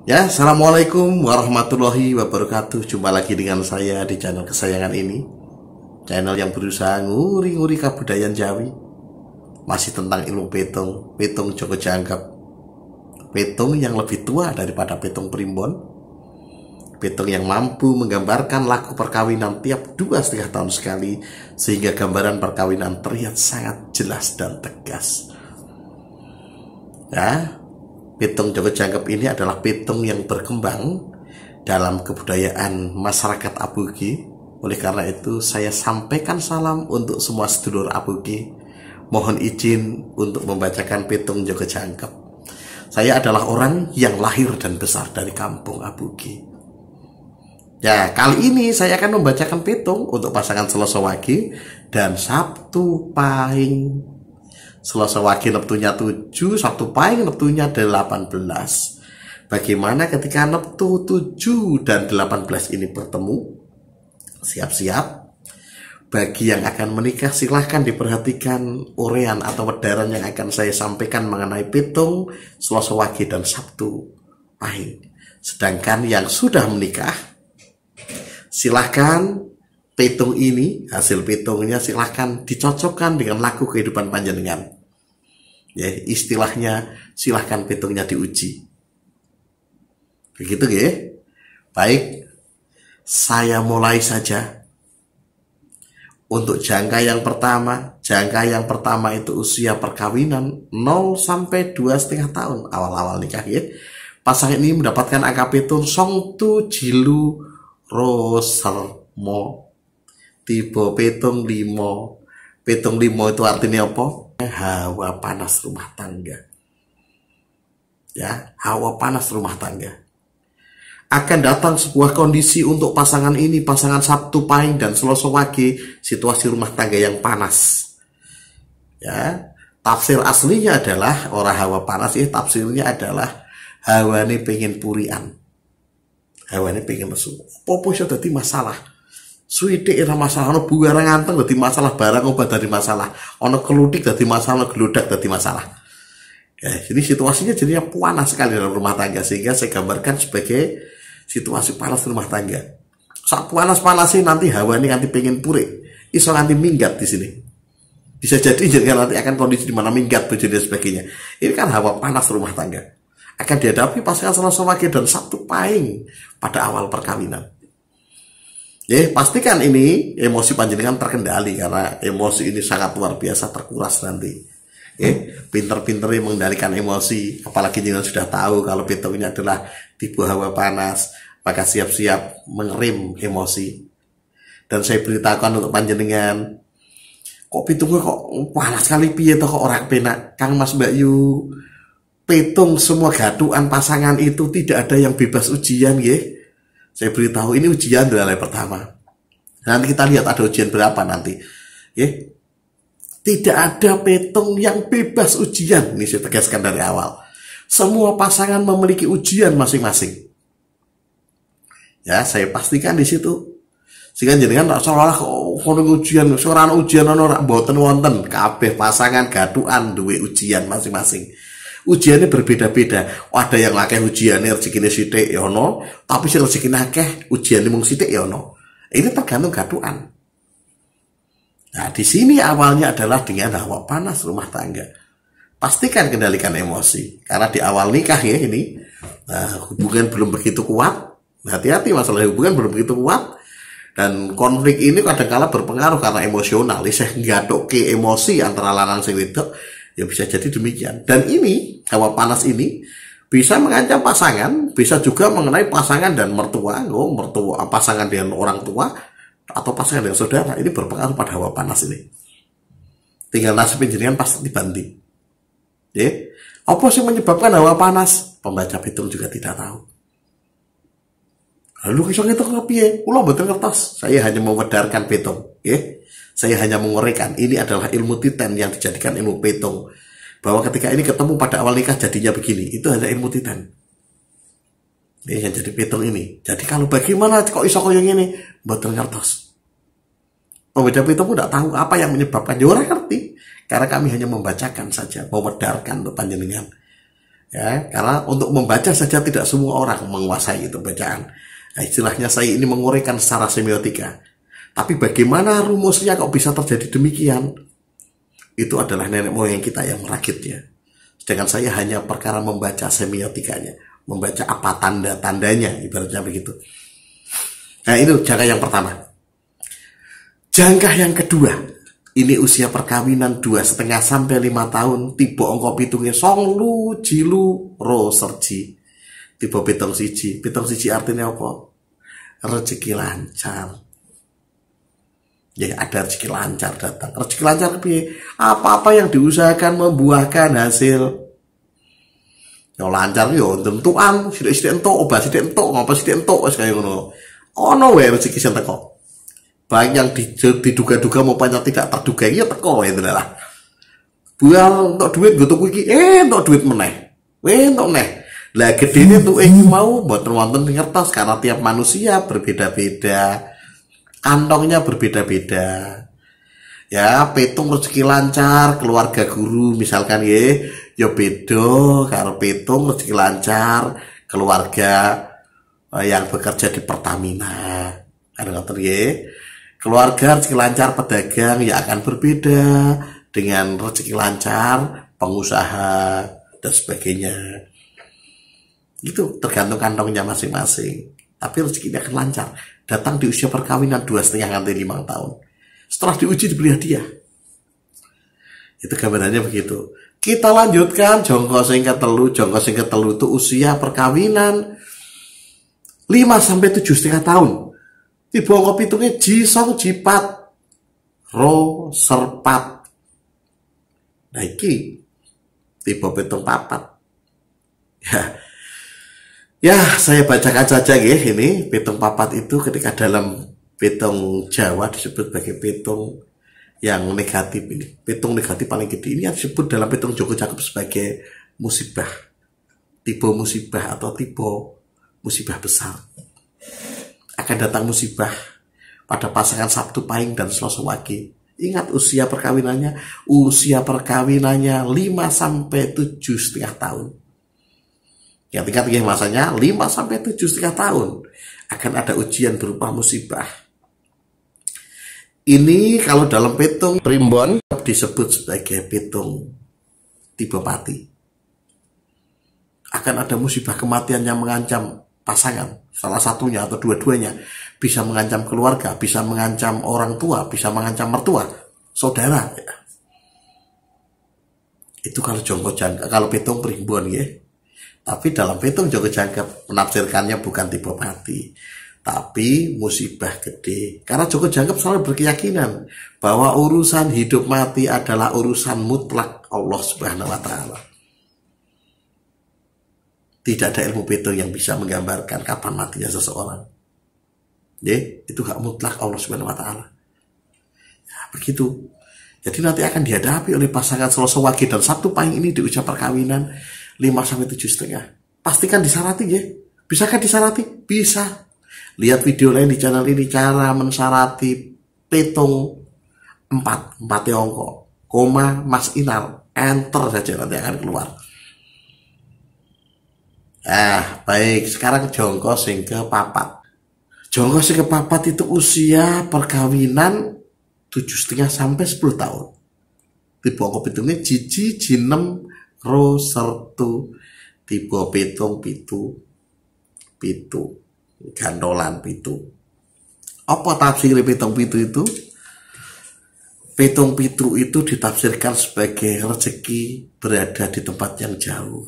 Ya, assalamualaikum warahmatullahi wabarakatuh. Jumpa lagi dengan saya di channel kesayangan ini, channel yang berusaha nguri-nguri kebudayaan Jawi. Masih tentang ilmu petung, petung Joko Jangkep, petung yang lebih tua daripada petung primbon, petung yang mampu menggambarkan laku perkawinan tiap 2,5 tahun sekali, sehingga gambaran perkawinan terlihat sangat jelas dan tegas. Ya, petung Joko Jangkep ini adalah petung yang berkembang dalam kebudayaan masyarakat Abugi. Oleh karena itu saya sampaikan salam untuk semua sedulur Abugi. Mohon izin untuk membacakan petung Joko Jangkep. Saya adalah orang yang lahir dan besar dari kampung Abugi. Ya, kali ini saya akan membacakan petung untuk pasangan Selasa Wage dan Sabtu Pahing. Selasa Wage neptunya 7, Sabtu Pahing neptunya 18. Bagaimana ketika neptu 7 dan 18 ini bertemu? Siap-siap. Bagi yang akan menikah silahkan diperhatikan urean atau wedaran yang akan saya sampaikan mengenai petung Selasa Wage dan Sabtu Pahing. Sedangkan yang sudah menikah, silahkan petung ini, hasil petungnya silahkan dicocokkan dengan laku kehidupan panjenengan. Ya, istilahnya silahkan petungnya diuji. Begitu ya. Baik, saya mulai saja. Untuk jangka yang pertama itu usia perkawinan 0 sampai 2,5 tahun awal-awal nikah ya. Pasangan ini mendapatkan angka petung Songtu Jilu Rosermo. Tipe petung 5. Petung 5 itu artinya apa? Hawa panas rumah tangga. Ya, hawa panas rumah tangga. Akan datang sebuah kondisi untuk pasangan ini, pasangan Sabtu Pahing dan Selasa Wage, situasi rumah tangga yang panas. Ya, tafsir aslinya adalah orang hawa panas ya, tafsirnya adalah hawa ini pengen purian. Hawa ini pengen mesum. Popo iso dadi masalah. Suwite ora masalah, ono buara nganteng dadi masalah, barang obat dadi masalah, ono kelutik dadi masalah, geludak dadi masalah. Ya, jadi situasinya jadinya panas sekali dalam rumah tangga, sehingga saya gambarkan sebagai situasi panas rumah tangga. Saat panas-panasnya nanti hawa ini nanti pengen pure, iso nanti minggat di sini. Bisa jadi nanti akan kondisi di mana minggat dan sebagainya. Ini kan hawa panas rumah tangga. Akan dihadapi pasangan Selasa Wage dan Sabtu Pahing pada awal perkawinan. Ya, pastikan ini emosi panjenengan terkendali, karena emosi ini sangat luar biasa terkuras nanti. Pinter-pinter mengendalikan emosi, apalagi jangan sudah tahu kalau petung ini adalah tipe hawa panas, maka siap-siap mengerim emosi. Dan saya beritahukan untuk panjenengan, kok petungnya kok panas sekali piye toh kok orang penak, Kang Mas Mbak Yu. Petung semua gaduan pasangan itu tidak ada yang bebas ujian ya. Saya beritahu ini ujian adalah yang pertama. Nanti kita lihat ada ujian berapa nanti. Ya. Tidak ada petung yang bebas ujian. Ini saya tegaskan dari awal. Semua pasangan memiliki ujian masing-masing. Ya, saya pastikan di situ. Sehingga jenengan seolah-olah ujian, seorang ujian ora mboten wonten. Kabeh pasangan gaduan duwe ujian masing-masing. Ujiannya berbeda-beda. Ada yang akeh ujiannya rezekine sithik ya ono, tapi sing rezekine akeh ujiannya mung sithik ya ono. Ini tergantung gaduan. Nah, di sini awalnya adalah dengan hawa panas rumah tangga. Pastikan kendalikan emosi, karena di awal nikah ya ini hubungan belum begitu kuat. Hati-hati, masalah hubungan belum begitu kuat, dan konflik ini kadang-kala berpengaruh karena emosional. Saya ngadokke emosi antara lanang sing wedok, ya bisa jadi demikian. Dan ini hawa panas ini bisa mengancam pasangan, bisa juga mengenai pasangan dan mertua, pasangan dengan orang tua atau pasangan dengan saudara. Ini berpengaruh pada hawa panas ini. Tinggal nasib jenengan pasti dibanting. Ya, apa sih menyebabkan hawa panas? Pembaca petung juga tidak tahu. Lalu kisah itu kepiye? Ulah betul kertas. Saya hanya mewedarkan petung. Ya, saya hanya menguraikan. Ini adalah ilmu titen yang dijadikan ilmu petung. Bahwa ketika ini ketemu pada awal nikah jadinya begini. Itu hanya ilmu titen. Ini yang jadi petung ini. Jadi kalau bagaimana kok iso koyo ngene? Betul kertas. Pembeda petung tidak tahu apa yang menyebabkan. Ya orang ngerti. Karena kami hanya membacakan saja, mewedarkan untuk panjenengan. Ya, karena untuk membaca saja tidak semua orang menguasai itu bacaan. Nah, istilahnya saya ini menguraikan secara semiotika. Tapi bagaimana rumusnya kok bisa terjadi demikian? Itu adalah nenek moyang kita yang merakitnya. Sedangkan saya hanya perkara membaca semiotikanya, membaca apa tanda-tandanya, ibaratnya begitu. Nah, itu jangka yang pertama. Jangka yang kedua, ini usia perkawinan 2,5 sampai 5 tahun, tiba angka pitungnya songlu jilu ro serji. Tiba petong siji artinya apa? Rezeki lancar. Ya, ada rezeki lancar datang. Rezeki lancar apa-apa yang diusahakan membuahkan hasil. Ya lancar yo tentuan, sithik-sithik entuk, obat sithik entuk, ngapa sithik entuk wis kaya ngono. Ono wae rezeki sing teko. Baik yang diduga-duga maupun yang tidak terduga ya teko wae lah. Buang untuk duit gue tuku iki, untuk duit meneh. Untuk meneh. Lah gedene tuh mau mboten wonten ngertos karena tiap manusia berbeda-beda. Kantongnya berbeda-beda. Ya, petung rezeki lancar, keluarga guru misalkan ya beda karo petung rezeki lancar, keluarga yang bekerja di Pertamina. Ada ngoten nggih. Keluarga rezeki lancar pedagang ya akan berbeda dengan rezeki lancar pengusaha dan sebagainya. Itu tergantung kantongnya masing-masing. Tapi rezekinya akan lancar. Datang di usia perkawinan 2,5 sampai 5 tahun. Setelah diuji diberi hadiah. Itu gambarannya begitu. Kita lanjutkan jongko sing ketelu. Jongko sing ketelu itu usia perkawinan 5 sampai 7,5 tahun. Tiba angka pitungnya jisong jipat ro serpat. Nah iki tiba pitung papat. Ya, saya bacakan saja ini pitung papat itu ketika dalam pitung Jawa disebut sebagai pitung yang negatif ini. Pitung negatif paling gede ini disebut dalam pitung Joko Cakep sebagai musibah. Tipe musibah atau tipe musibah besar. Akan datang musibah pada pasangan Sabtu Pahing dan Selasa Wage. Ingat usia perkawinannya 5 sampai 7,5 tahun. Yang tingkat masanya 5 sampai 7,5 tahun akan ada ujian berupa musibah. Ini kalau dalam pitung primbon disebut sebagai pitung tipe pati. Akan ada musibah kematian yang mengancam pasangan, salah satunya atau dua-duanya, bisa mengancam keluarga, bisa mengancam orang tua, bisa mengancam mertua, saudara. Itu kalau jongko jangka, kalau pitung primbon ya. Tapi dalam pitung Joko Jangkep menafsirkannya bukan tipe mati, tapi musibah gede. Karena Joko Jangkep selalu berkeyakinan bahwa urusan hidup mati adalah urusan mutlak Allah Subhanahu wa Ta'ala. Tidak ada ilmu pitung yang bisa menggambarkan kapan matinya seseorang. Itu hak mutlak Allah Subhanahu wa Ta'ala. Ya, begitu. Jadi nanti akan dihadapi oleh pasangan Selasa Wage dan Sabtu Pahing ini di usia perkawinan 5 sampai 7,5. Pastikan disarati ya. Bisakah disarati? Bisa. Lihat video lain di channel ini cara mensarati pitung 4 angka, koma Mas Inal, enter saja nanti akan keluar. Baik, sekarang jongko sing ke papat. Jongko sing ke papat itu usia perkawinan 7,5 sampai 10 tahun. Tipe angka pitungnya jiji jinem ro sertu tipe pitung pitu gandolan pitu. Apa tafsir pitung pitu itu? Pitung pitu itu ditafsirkan sebagai rezeki berada di tempat yang jauh.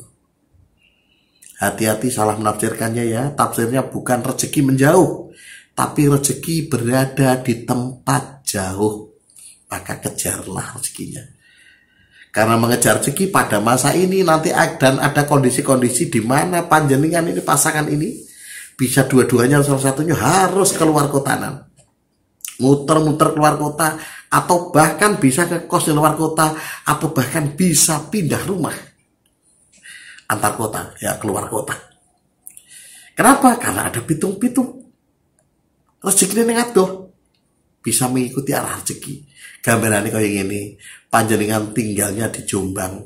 Hati-hati salah menafsirkannya ya. Tafsirnya bukan rezeki menjauh, tapi rezeki berada di tempat jauh. Maka kejarlah rezekinya. Karena mengejar rezeki pada masa ini nanti dan ada kondisi-kondisi di mana panjenengan ini pasangan ini bisa dua-duanya salah satunya harus keluar kotanan. Muter-muter keluar kota atau bahkan bisa ke kos di luar kota atau bahkan bisa pindah rumah antar kota ya keluar kota. Kenapa? Karena ada pitung-pitung. Rezeki ini ngadoh bisa mengikuti arah rezeki. Gambarannya kayak gini, panjenengan tinggalnya di Jombang,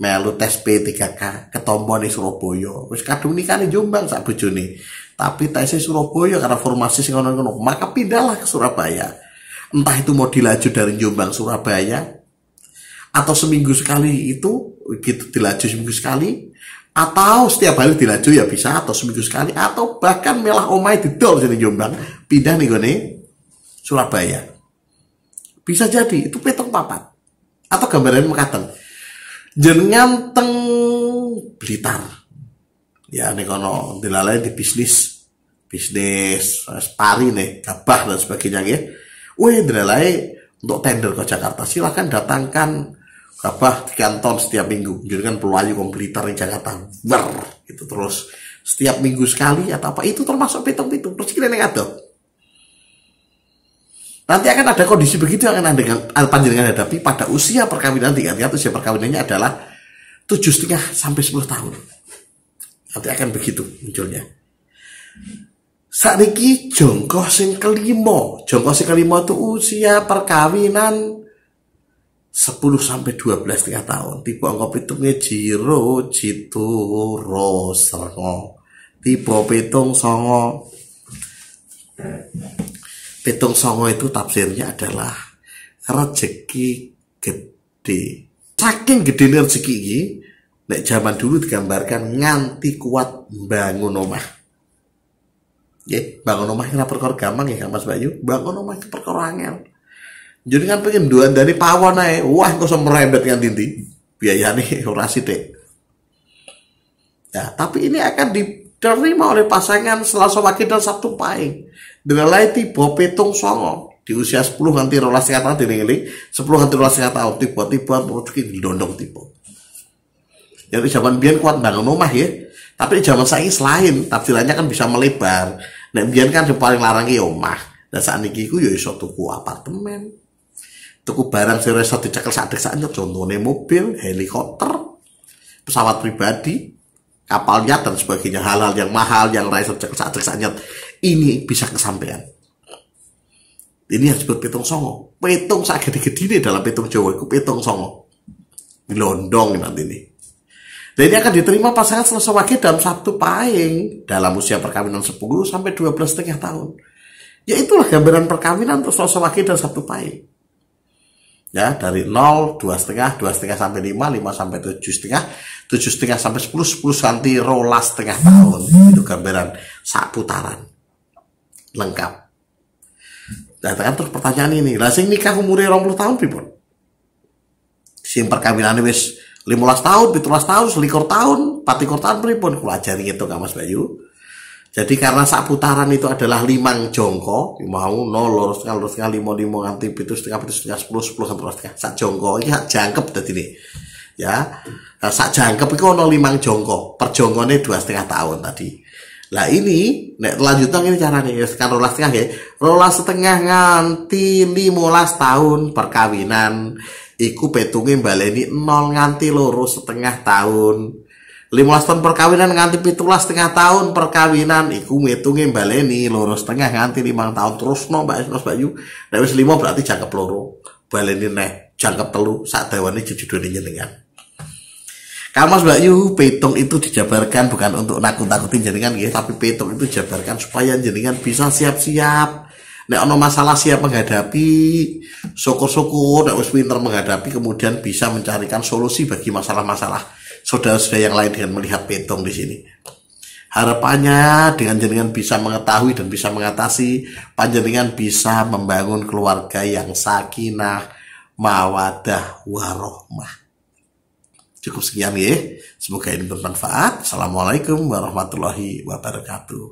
melu tes P3K ketompo ning Surabaya. Wis kadung nikah ning Jombang sak bojone. Tapi tesnya Surabaya karena formasi sing ngono-ngono, maka pindahlah ke Surabaya. Entah itu mau dilaju dari Jombang Surabaya atau seminggu sekali itu gitu dilaju seminggu sekali, atau setiap hari dilaju ya bisa, atau seminggu sekali, atau bahkan melah omai didol sini Jombang pindah nih gone Surabaya. Bisa jadi itu petong papat. Atau gambaran mekaten jenengan teng Blitar ya nih kono dilalai di bisnis pari nih gabah dan sebagainya ya. Wih dilalai untuk tender ke Jakarta, silakan datangkan gabah 3 ton setiap minggu. Jadi kan Pelayu Blitar di Jakarta gitu terus setiap minggu sekali atau apa, itu termasuk pitung-pitung terus kira nih ada. Nanti akan ada kondisi begitu yang akan panjenengan hadapi pada usia perkawinan. Ingat usia perkawinannya adalah 7,5 sampai 10 tahun. Nanti akan begitu munculnya. Saiki jongkok sing kelima. Jongkok sing kelima itu usia perkawinan 10 sampai 12,5 tahun. Tipe angka pitungnya Jiro Jituro Sergo. Tipe pitung songo. Pitung songo itu tafsirnya adalah rezeki gede. Saking gede rezeki ini, nek zaman dulu digambarkan nganti kuat bangun omah. Ya, bangun omah kena perkara gampang ya Mas Bayu. Bangun omah itu perkara angel. Jadi kan pengen duan dari pawon ae. Wah, kok merembet kan tinti. Biayane ora sithik. Ya, tapi ini akan diterima oleh pasangan Selasa Wage dan Sabtu Pahing. Dengan tiba pitung songo di usia 10 nganti 12 tahun dilingi 10 nganti 12 tahun tiba-tiba rezeki dilondong tiba. Jadi zaman biyen kuat bangun rumah ya, tapi zaman saiki selain tafsirannya kan bisa melebar. Nek biyen kan paling larang ki omah. Dan saat niki ku ya iso tuku apartemen. Tuku barang sing iso dicekel sak-sak contohnya mobil, helikopter, pesawat pribadi, kapal yacht dan sebagainya, hal-hal yang mahal yang raiso cekel-cekel ini bisa kesampaian. Ini yang disebut pitung songo. Pitung sak gede-gede dalam pitung Jawa itu pitung songo. Dilondong nanti ini. Dan ini akan diterima pasangan Selasa Wage dalam Sabtu Pahing dalam usia perkawinan 10 sampai 12,5 tahun. Ya itulah gambaran perkawinan untuk Selasa Wage dan Sabtu Pahing. Ya, dari 0, 2,5, 2,5 sampai 5, 5 sampai 7,5, 7,5 sampai 10, 10 sampai 12,5 tahun. Itu gambaran sak putaran. Lengkap. Datang terus pertanyaan ini, lah sing nikah umure 20 tahun pripun? Sing perkawinane wis 15 tahun, 17 tahun, 21 tahun, 24 tahun pripun? Kula ajari gitu Kak Mas Bayu. Jadi karena sak putaran itu adalah 5 jongko, mau 0, 5, 5 nganti 7,5, 10, 10 sak jongko iki jangkep dadi ini. Ya. Sak jangkep iku ono 5 jongko, per jongkone 2,5 tahun tadi. Lah ini nek lanjutan ini carane ya kan 12,5 ya. 12,5 nganti 15 tahun perkawinan iku petunge baleni 0 nganti 2,5 tahun. 15 tahun perkawinan nganti 17,5 tahun perkawinan iku metunge baleni 2,5 nganti 5 tahun terus no Mbak Bayu. Nek wis 5 berarti jangkep 2. Baleni nek jangkep 3 sak dawane jejodone jenengan. Mas Bayu, petung itu dijabarkan bukan untuk nakut-nakutin jenengan ya, tapi petung itu dijabarkan supaya jenengan bisa siap-siap. Nek ono masalah siap menghadapi, syukur-syukur nek wis pinter menghadapi kemudian bisa mencarikan solusi bagi masalah-masalah saudara-saudara yang lain dengan melihat petung di sini. Harapannya dengan jenengan bisa mengetahui dan bisa mengatasi, panjenengan bisa membangun keluarga yang sakinah, mawadah, warohmah. Cukup sekian ya. Semoga ini bermanfaat. Assalamualaikum warahmatullahi wabarakatuh.